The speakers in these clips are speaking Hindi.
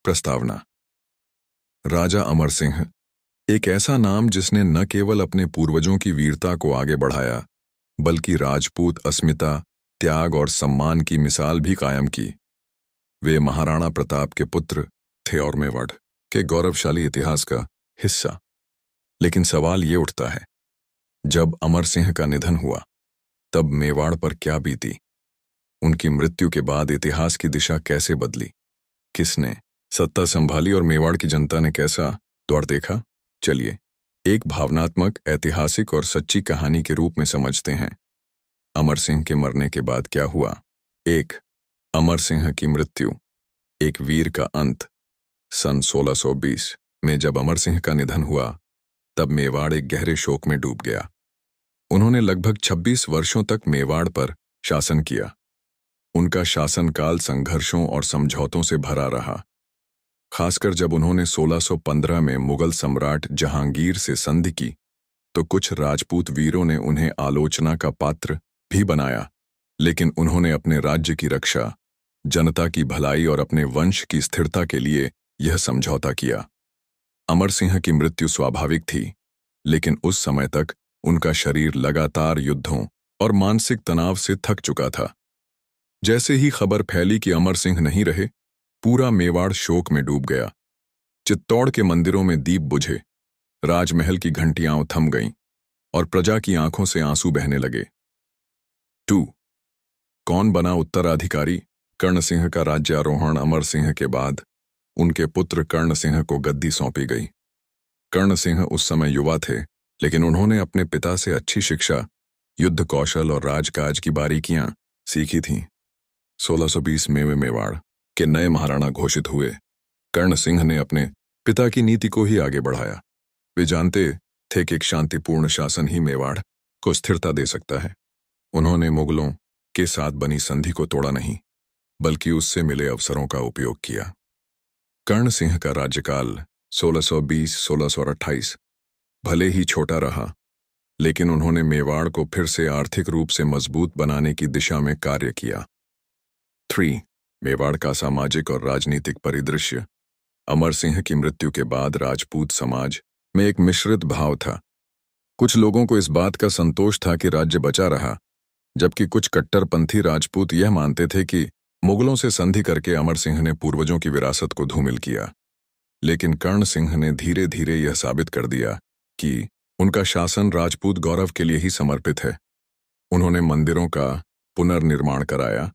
प्रस्तावना। राजा अमर सिंह एक ऐसा नाम जिसने न केवल अपने पूर्वजों की वीरता को आगे बढ़ाया बल्कि राजपूत अस्मिता, त्याग और सम्मान की मिसाल भी कायम की। वे महाराणा प्रताप के पुत्र थे और मेवाड़ के गौरवशाली इतिहास का हिस्सा। लेकिन सवाल ये उठता है, जब अमर सिंह का निधन हुआ तब मेवाड़ पर क्या बीती? उनकी मृत्यु के बाद इतिहास की दिशा कैसे बदली? किसने सत्ता संभाली और मेवाड़ की जनता ने कैसा दौर देखा? चलिए एक भावनात्मक, ऐतिहासिक और सच्ची कहानी के रूप में समझते हैं। अमर सिंह के मरने के बाद क्या हुआ। एक, अमर सिंह की मृत्यु, एक वीर का अंत। सन 1620 में जब अमर सिंह का निधन हुआ तब मेवाड़ एक गहरे शोक में डूब गया। उन्होंने लगभग 26 वर्षों तक मेवाड़ पर शासन किया। उनका शासनकाल संघर्षों और समझौतों से भरा रहा, खासकर जब उन्होंने 1615 में मुगल सम्राट जहांगीर से संधि की तो कुछ राजपूत वीरों ने उन्हें आलोचना का पात्र भी बनाया। लेकिन उन्होंने अपने राज्य की रक्षा, जनता की भलाई और अपने वंश की स्थिरता के लिए यह समझौता किया। अमर सिंह की मृत्यु स्वाभाविक थी, लेकिन उस समय तक उनका शरीर लगातार युद्धों और मानसिक तनाव से थक चुका था। जैसे ही खबर फैली कि अमर सिंह नहीं रहे, पूरा मेवाड़ शोक में डूब गया। चित्तौड़ के मंदिरों में दीप बुझे, राजमहल की घंटियां थम गईं और प्रजा की आंखों से आंसू बहने लगे। 2. कौन बना उत्तराधिकारी? कर्ण सिंह का राज्यारोहण। अमर सिंह के बाद उनके पुत्र कर्ण सिंह को गद्दी सौंपी गई। कर्ण सिंह उस समय युवा थे, लेकिन उन्होंने अपने पिता से अच्छी शिक्षा, युद्ध कौशल और राजकाज की बारीकियां सीखी थीं। 1620 में वे मेवाड़ के नए महाराणा घोषित हुए। कर्ण सिंह ने अपने पिता की नीति को ही आगे बढ़ाया। वे जानते थे कि एक शांतिपूर्ण शासन ही मेवाड़ को स्थिरता दे सकता है। उन्होंने मुगलों के साथ बनी संधि को तोड़ा नहीं, बल्कि उससे मिले अवसरों का उपयोग किया। कर्ण सिंह का राज्यकाल 1620-1628 भले ही छोटा रहा, लेकिन उन्होंने मेवाड़ को फिर से आर्थिक रूप से मजबूत बनाने की दिशा में कार्य किया। 3. मेवाड़ का सामाजिक और राजनीतिक परिदृश्य। अमर सिंह की मृत्यु के बाद राजपूत समाज में एक मिश्रित भाव था। कुछ लोगों को इस बात का संतोष था कि राज्य बचा रहा, जबकि कुछ कट्टरपंथी राजपूत यह मानते थे कि मुगलों से संधि करके अमर सिंह ने पूर्वजों की विरासत को धूमिल किया। लेकिन कर्ण सिंह ने धीरे धीरे यह साबित कर दिया कि उनका शासन राजपूत गौरव के लिए ही समर्पित है। उन्होंने मंदिरों का पुनर्निर्माण कराया,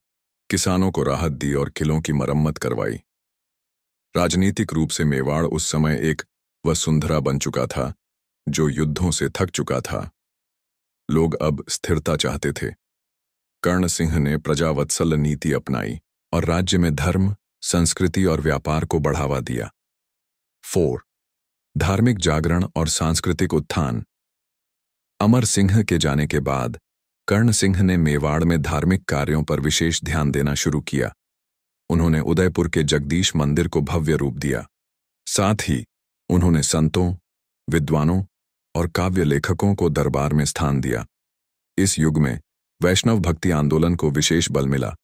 किसानों को राहत दी और किलों की मरम्मत करवाई। राजनीतिक रूप से मेवाड़ उस समय एक वसुंधरा बन चुका था जो युद्धों से थक चुका था। लोग अब स्थिरता चाहते थे। कर्ण सिंह ने प्रजावत्सल नीति अपनाई और राज्य में धर्म, संस्कृति और व्यापार को बढ़ावा दिया। 4. धार्मिक जागरण और सांस्कृतिक उत्थान। अमर सिंह के जाने के बाद कर्ण सिंह ने मेवाड़ में धार्मिक कार्यों पर विशेष ध्यान देना शुरू किया। उन्होंने उदयपुर के जगदीश मंदिर को भव्य रूप दिया। साथ ही उन्होंने संतों, विद्वानों और काव्य लेखकों को दरबार में स्थान दिया। इस युग में वैष्णव भक्ति आंदोलन को विशेष बल मिला।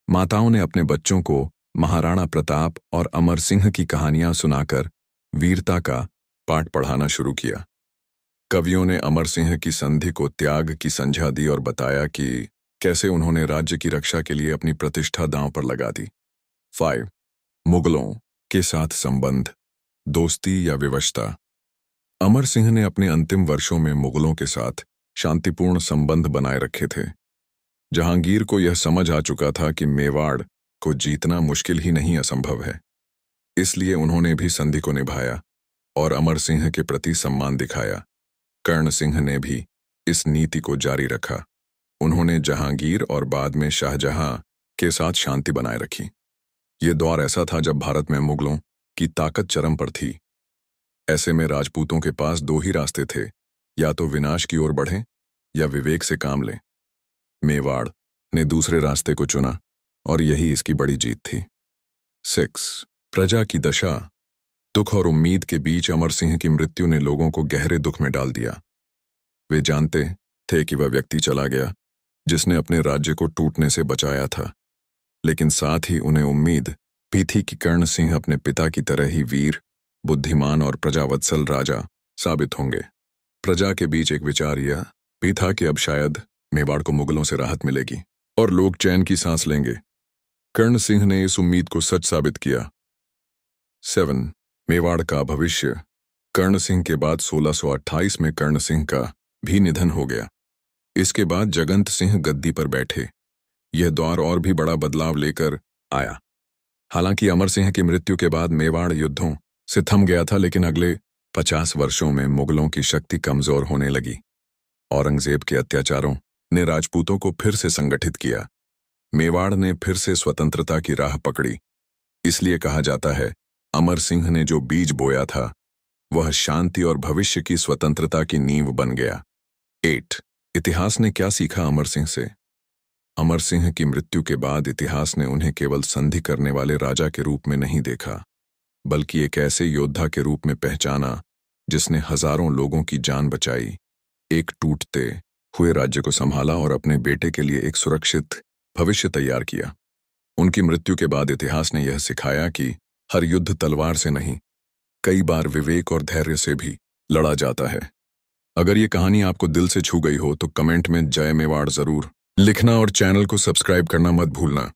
माताओं ने अपने बच्चों को महाराणा प्रताप और अमर सिंह की कहानियां सुनाकर वीरता का पाठ पढ़ाना शुरू किया। कवियों ने अमर सिंह की संधि को त्याग की संज्ञा दी और बताया कि कैसे उन्होंने राज्य की रक्षा के लिए अपनी प्रतिष्ठा दांव पर लगा दी। 5. मुगलों के साथ संबंध, दोस्ती या विवशता। अमर सिंह ने अपने अंतिम वर्षों में मुगलों के साथ शांतिपूर्ण संबंध बनाए रखे थे। जहांगीर को यह समझ आ चुका था कि मेवाड़ को जीतना मुश्किल ही नहीं असंभव है। इसलिए उन्होंने भी संधि को निभाया और अमर सिंह के प्रति सम्मान दिखाया। कर्ण सिंह ने भी इस नीति को जारी रखा। उन्होंने जहांगीर और बाद में शाहजहां के साथ शांति बनाए रखी। ये दौर ऐसा था जब भारत में मुगलों की ताकत चरम पर थी। ऐसे में राजपूतों के पास 2 ही रास्ते थे, या तो विनाश की ओर बढ़ें या विवेक से काम लें। मेवाड़ ने दूसरे रास्ते को चुना और यही इसकी बड़ी जीत थी। 6. प्रजा की दशा। दुख और उम्मीद के बीच अमर सिंह की मृत्यु ने लोगों को गहरे दुख में डाल दिया। वे जानते थे कि वह व्यक्ति चला गया जिसने अपने राज्य को टूटने से बचाया था, लेकिन साथ ही उन्हें उम्मीद थी कि कर्ण सिंह अपने पिता की तरह ही वीर, बुद्धिमान और प्रजावत्सल राजा साबित होंगे। प्रजा के बीच एक विचार यह भी था कि अब शायद मेवाड़ को मुगलों से राहत मिलेगी और लोग चैन की सांस लेंगे। कर्ण सिंह ने इस उम्मीद को सच साबित किया। 7. मेवाड़ का भविष्य। कर्ण सिंह के बाद 1628 में कर्ण सिंह का भी निधन हो गया। इसके बाद जगंत सिंह गद्दी पर बैठे। यह दौर और भी बड़ा बदलाव लेकर आया। हालांकि अमर सिंह की मृत्यु के बाद मेवाड़ युद्धों से थम गया था, लेकिन अगले 50 वर्षों में मुगलों की शक्ति कमजोर होने लगी। औरंगजेब के अत्याचारों ने राजपूतों को फिर से संगठित किया। मेवाड़ ने फिर से स्वतंत्रता की राह पकड़ी। इसलिए कहा जाता है, अमर सिंह ने जो बीज बोया था वह शांति और भविष्य की स्वतंत्रता की नींव बन गया। 8. इतिहास ने क्या सीखा अमर सिंह से? अमर सिंह की मृत्यु के बाद इतिहास ने उन्हें केवल संधि करने वाले राजा के रूप में नहीं देखा, बल्कि एक ऐसे योद्धा के रूप में पहचाना जिसने हजारों लोगों की जान बचाई, एक टूटते हुए राज्य को संभाला और अपने बेटे के लिए एक सुरक्षित भविष्य तैयार किया। उनकी मृत्यु के बाद इतिहास ने यह सिखाया कि हर युद्ध तलवार से नहीं, कई बार विवेक और धैर्य से भी लड़ा जाता है। अगर ये कहानी आपको दिल से छू गई हो तो कमेंट में जय मेवाड़ जरूर लिखना और चैनल को सब्सक्राइब करना मत भूलना।